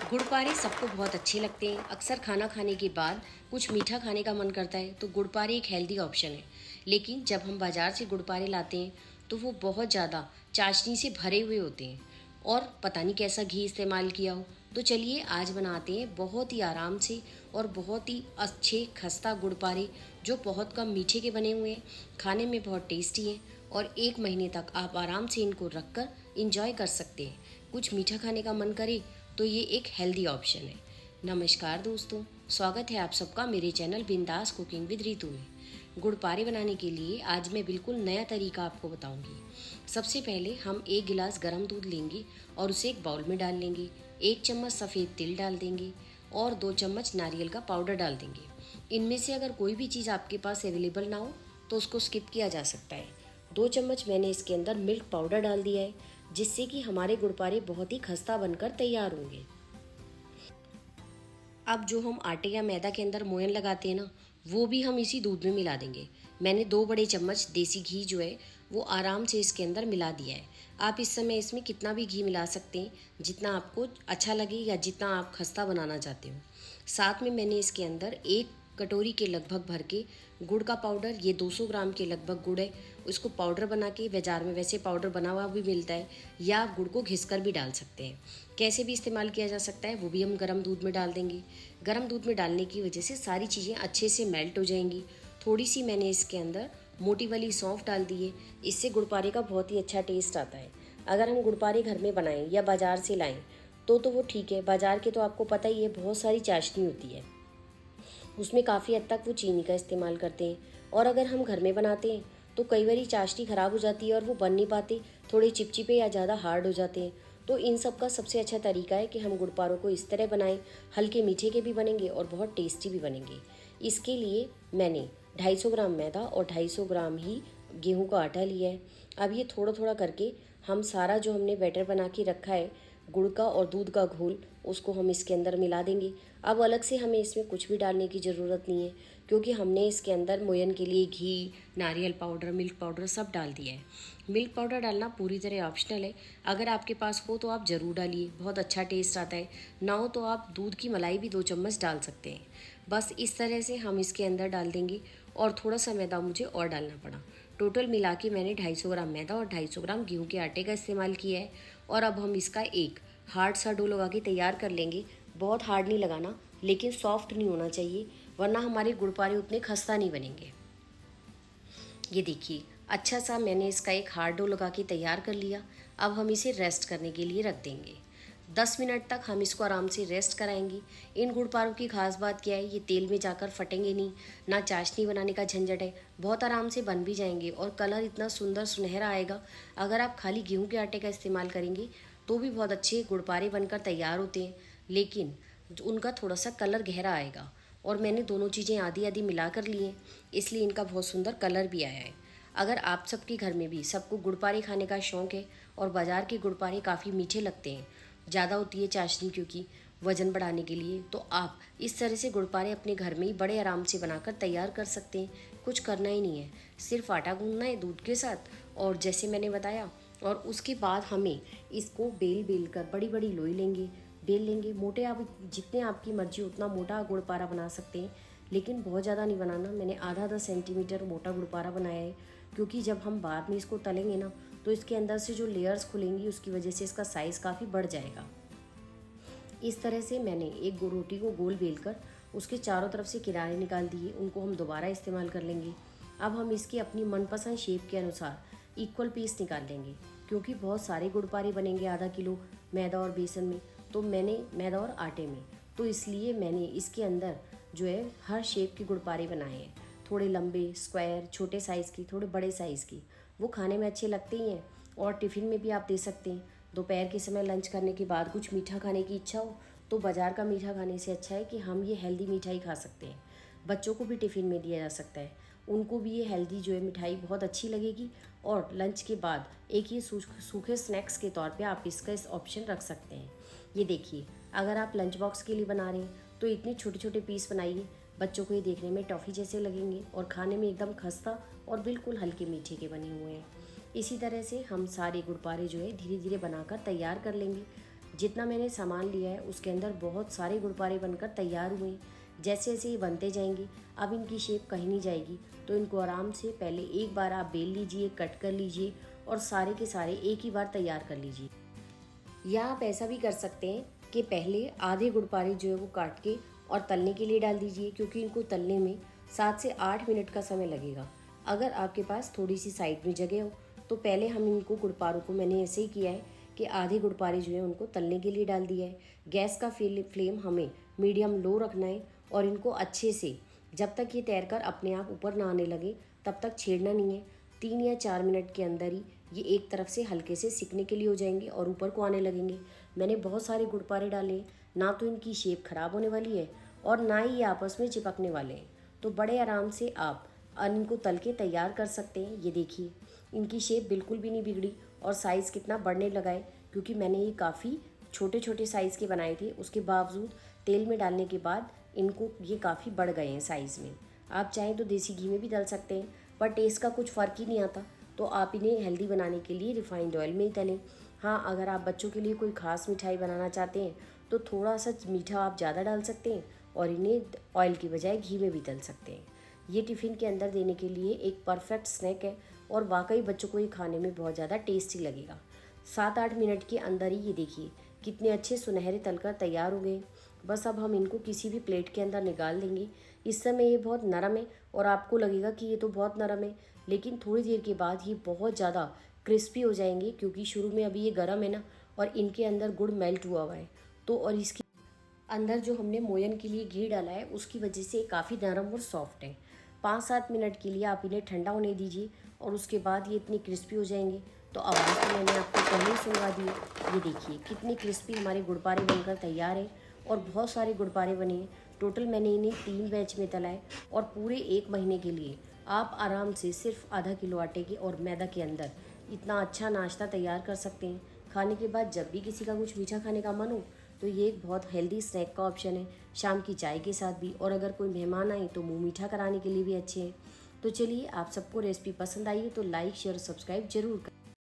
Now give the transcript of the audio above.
गुड़पारे सबको बहुत अच्छे लगते हैं। अक्सर खाना खाने के बाद कुछ मीठा खाने का मन करता है तो गुड़पारे एक हेल्दी ऑप्शन है। लेकिन जब हम बाज़ार से गुड़पारे लाते हैं तो वो बहुत ज़्यादा चाशनी से भरे हुए होते हैं और पता नहीं कैसा घी इस्तेमाल किया हो। तो चलिए आज बनाते हैं बहुत ही आराम से और बहुत ही अच्छे खस्ता गुड़पारे, जो बहुत कम मीठे के बने हुए हैं, खाने में बहुत टेस्टी हैं और 1 महीने तक आप आराम से इनको रख कर इंजॉय कर सकते हैं। कुछ मीठा खाने का मन करे तो ये एक हेल्दी ऑप्शन है। नमस्कार दोस्तों, स्वागत है आप सबका मेरे चैनल बिंदास कुकिंग विद रितु में। गुड़पारे बनाने के लिए आज मैं बिल्कुल नया तरीका आपको बताऊंगी। सबसे पहले हम 1 गिलास गर्म दूध लेंगे और उसे एक बाउल में डाल लेंगे। 1 चम्मच सफ़ेद तिल डाल देंगे और 2 चम्मच नारियल का पाउडर डाल देंगे। इनमें से अगर कोई भी चीज़ आपके पास अवेलेबल ना हो तो उसको स्किप किया जा सकता है। 2 चम्मच मैंने इसके अंदर मिल्क पाउडर डाल दिया है, जिससे कि हमारे गुड़पारे बहुत ही खस्ता बनकर तैयार होंगे। अब जो हम आटे या मैदा के अंदर मोयन लगाते हैं ना, वो भी हम इसी दूध में मिला देंगे। मैंने 2 बड़े चम्मच देसी घी जो है वो आराम से इसके अंदर मिला दिया है। आप इस समय इसमें कितना भी घी मिला सकते हैं, जितना आपको अच्छा लगे या जितना आप खस्ता बनाना चाहते हो। साथ में मैंने इसके अंदर 1 कटोरी के लगभग भर के गुड़ का पाउडर, ये 200 ग्राम के लगभग गुड़ है, उसको पाउडर बना के, बाजार में वैसे पाउडर बना हुआ भी मिलता है, या आप गुड़ को घिसकर भी डाल सकते हैं। कैसे भी इस्तेमाल किया जा सकता है, वो भी हम गर्म दूध में डाल देंगे। गर्म दूध में डालने की वजह से सारी चीज़ें अच्छे से मेल्ट हो जाएंगी। थोड़ी सी मैंने इसके अंदर मोटी वाली सौंफ डाल दी है, इससे गुड़पारे का बहुत ही अच्छा टेस्ट आता है। अगर हम गुड़पारे घर में बनाएं या बाज़ार से लाएं तो वो ठीक है। बाज़ार के तो आपको पता ही है, बहुत सारी चाशनी होती है, उसमें काफ़ी हद तक वो चीनी का इस्तेमाल करते हैं। और अगर हम घर में बनाते हैं तो कई बार चाशनी ख़राब हो जाती है और वो बन नहीं पाते, थोड़े चिपचिपे या ज़्यादा हार्ड हो जाते हैं। तो इन सब का सबसे अच्छा तरीका है कि हम गुड़पारों को इस तरह बनाएं। हल्के मीठे के भी बनेंगे और बहुत टेस्टी भी बनेंगे। इसके लिए मैंने 250 ग्राम मैदा और 250 ग्राम ही गेहूं का आटा लिया है। अब ये थोड़ा थोड़ा करके हम सारा जो हमने बैटर बना के रखा है, गुड़ का और दूध का घोल, उसको हम इसके अंदर मिला देंगे। अब अलग से हमें इसमें कुछ भी डालने की ज़रूरत नहीं है, क्योंकि हमने इसके अंदर मोयन के लिए घी, नारियल पाउडर, मिल्क पाउडर सब डाल दिया है। मिल्क पाउडर डालना पूरी तरह ऑप्शनल है। अगर आपके पास हो तो आप ज़रूर डालिए, बहुत अच्छा टेस्ट आता है। ना हो तो आप दूध की मलाई भी 2 चम्मच डाल सकते हैं। बस इस तरह से हम इसके अंदर डाल देंगे और थोड़ा सा मैदा मुझे और डालना पड़ा। टोटल मिला के मैंने 250 ग्राम मैदा और 250 ग्राम गेहूं के आटे का इस्तेमाल किया है। और अब हम इसका एक हार्ड सा डो लगा के तैयार कर लेंगे। बहुत हार्ड नहीं लगाना, लेकिन सॉफ्ट नहीं होना चाहिए, वरना हमारे गुड़पारे उतने खस्ता नहीं बनेंगे। ये देखिए, अच्छा सा मैंने इसका एक हार्ड डो लगा के तैयार कर लिया। अब हम इसे रेस्ट करने के लिए रख देंगे। 10 मिनट तक हम इसको आराम से रेस्ट कराएंगे। इन गुड़पारों की खास बात क्या है, ये तेल में जाकर फटेंगे नहीं, ना चाशनी बनाने का झंझट है, बहुत आराम से बन भी जाएंगे और कलर इतना सुंदर सुनहरा आएगा। अगर आप खाली गेहूं के आटे का इस्तेमाल करेंगे तो भी बहुत अच्छे गुड़पारे बनकर तैयार होते हैं, लेकिन उनका थोड़ा सा कलर गहरा आएगा। और मैंने दोनों चीज़ें आधी आधी मिला कर ली हैं, इसलिए इनका बहुत सुंदर कलर भी आया है। अगर आप सबके घर में भी सबको गुड़पारे खाने का शौक़ है और बाज़ार के गुड़पारे काफ़ी मीठे लगते हैं, ज़्यादा होती है चाशनी क्योंकि वज़न बढ़ाने के लिए, तो आप इस तरह से गुड़पारे अपने घर में ही बड़े आराम से बनाकर तैयार कर सकते हैं। कुछ करना ही नहीं है, सिर्फ आटा गूंदना है दूध के साथ, और जैसे मैंने बताया, और उसके बाद हमें इसको बेल कर बड़ी बड़ी लोई लेंगे, बेल लेंगे। मोटे आप जितने आपकी मर्जी उतना मोटा गुड़पारा बना सकते हैं, लेकिन बहुत ज़्यादा नहीं बनाना। मैंने आधा आधा सेंटीमीटर मोटा गुड़पारा बनाया है, क्योंकि जब हम बाद में इसको तलेंगे ना तो इसके अंदर से जो लेयर्स खुलेंगी उसकी वजह से इसका साइज़ काफ़ी बढ़ जाएगा। इस तरह से मैंने एक रोटी को गोल बेल कर उसके चारों तरफ से किनारे निकाल दिए, उनको हम दोबारा इस्तेमाल कर लेंगे। अब हम इसकी अपनी मनपसंद शेप के अनुसार इक्वल पीस निकाल लेंगे, क्योंकि बहुत सारे गुड़पारे बनेंगे आधा किलो मैदा और बेसन में, तो मैंने मैदा और आटे में, तो इसलिए मैंने इसके अंदर जो है हर शेप के गुड़पारे बनाए हैं। थोड़े लंबे, स्क्वायर, छोटे साइज़ की, थोड़े बड़े साइज़ की। वो खाने में अच्छे लगते ही हैं और टिफ़िन में भी आप दे सकते हैं। दोपहर के समय लंच करने के बाद कुछ मीठा खाने की इच्छा हो तो बाज़ार का मीठा खाने से अच्छा है कि हम ये हेल्दी मिठाई खा सकते हैं। बच्चों को भी टिफ़िन में दिया जा सकता है, उनको भी ये हेल्दी जो है मिठाई बहुत अच्छी लगेगी। और लंच के बाद एक ये सूखे स्नैक्स के तौर पे आप इसका इस ऑप्शन रख सकते हैं। ये देखिए, अगर आप लंच बॉक्स के लिए बना रहे हैं तो इतने छोटे छोटे पीस बनाइए, बच्चों को ये देखने में टॉफ़ी जैसे लगेंगे और खाने में एकदम खस्ता और बिल्कुल हल्के मीठे के बने हुए हैं। इसी तरह से हम सारे गुड़पारे जो है धीरे धीरे बनाकर तैयार कर लेंगे। जितना मैंने सामान लिया है उसके अंदर बहुत सारे गुड़पारे बनकर तैयार हुए हैं। जैसे जैसे ये बनते जाएंगे अब इनकी शेप कहीं नहीं जाएगी, तो इनको आराम से पहले एक बार आप बेल लीजिए, कट कर लीजिए और सारे के सारे एक ही बार तैयार कर लीजिए। या आप ऐसा भी कर सकते हैं कि पहले आधे गुड़पारे जो है वो काट के और तलने के लिए डाल दीजिए, क्योंकि इनको तलने में 7 से 8 मिनट का समय लगेगा। अगर आपके पास थोड़ी सी साइड में जगह हो तो पहले हम इनको गुड़पारों को, मैंने ऐसे ही किया है कि आधे गुड़पारे जो है उनको तलने के लिए डाल दिया है। गैस का फ्लेम हमें मीडियम लो रखना है और इनको अच्छे से जब तक ये तैरकर अपने आप ऊपर ना आने लगे तब तक छेड़ना नहीं है। 3 या 4 मिनट के अंदर ही ये एक तरफ से हल्के से सिकने के लिए हो जाएंगे और ऊपर को आने लगेंगे। मैंने बहुत सारे गुड़पारे डाले, ना तो इनकी शेप खराब होने वाली है और ना ही ये आपस में चिपकने वाले हैं, तो बड़े आराम से आप इनको तल के तैयार कर सकते हैं। ये देखिए इनकी शेप बिल्कुल भी नहीं बिगड़ी और साइज़ कितना बढ़ने लगा है, क्योंकि मैंने ये काफ़ी छोटे छोटे साइज़ के बनाए थे। उसके बावजूद तेल में डालने के बाद इनको ये काफ़ी बढ़ गए हैं साइज़ में। आप चाहें तो देसी घी में भी तल सकते हैं, पर टेस्ट का कुछ फ़र्क ही नहीं आता, तो आप इन्हें हेल्दी बनाने के लिए रिफाइंड ऑयल में ही तलें। हाँ, अगर आप बच्चों के लिए कोई ख़ास मिठाई बनाना चाहते हैं तो थोड़ा सा मीठा आप ज़्यादा डाल सकते हैं और इन्हें ऑयल की बजाय घी में भी तल सकते हैं। ये टिफ़िन के अंदर देने के लिए एक परफेक्ट स्नैक है और वाकई बच्चों को ये खाने में बहुत ज़्यादा टेस्टी लगेगा। 7-8 मिनट के अंदर ही ये देखिए कितने अच्छे सुनहरे तलकर तैयार हो गए। बस अब हम इनको किसी भी प्लेट के अंदर निकाल देंगे। इस समय ये बहुत नरम है और आपको लगेगा कि ये तो बहुत नरम है, लेकिन थोड़ी देर के बाद ये बहुत ज़्यादा क्रिस्पी हो जाएंगे, क्योंकि शुरू में अभी ये गर्म है ना और इनके अंदर गुड़ मेल्ट हुआ हुआ है, तो और इसकी अंदर जो हमने मोयन के लिए घी डाला है उसकी वजह से काफ़ी नरम और सॉफ्ट है। 5-7 मिनट के लिए आप इन्हें ठंडा होने दीजिए और उसके बाद ये इतनी क्रिस्पी हो जाएंगे। तो आवाज़ तो मैंने आपको पहले ही सुनवा दी है। ये देखिए कितनी क्रिस्पी हमारे गुड़पारे बनकर तैयार है और बहुत सारे गुड़पारे बने हैं। टोटल मैंने इन्हें 3 बैच में तला है और पूरे 1 महीने के लिए आप आराम से सिर्फ आधा किलो आटे के और मैदा के अंदर इतना अच्छा नाश्ता तैयार कर सकते हैं। खाने के बाद जब भी किसी का कुछ मीठा खाने का मन हो तो ये एक बहुत हेल्दी स्नैक का ऑप्शन है, शाम की चाय के साथ भी, और अगर कोई मेहमान आए तो मुंह मीठा कराने के लिए भी अच्छे हैं। तो चलिए, आप सबको रेसिपी पसंद आई है तो लाइक, शेयर और सब्सक्राइब जरूर करें।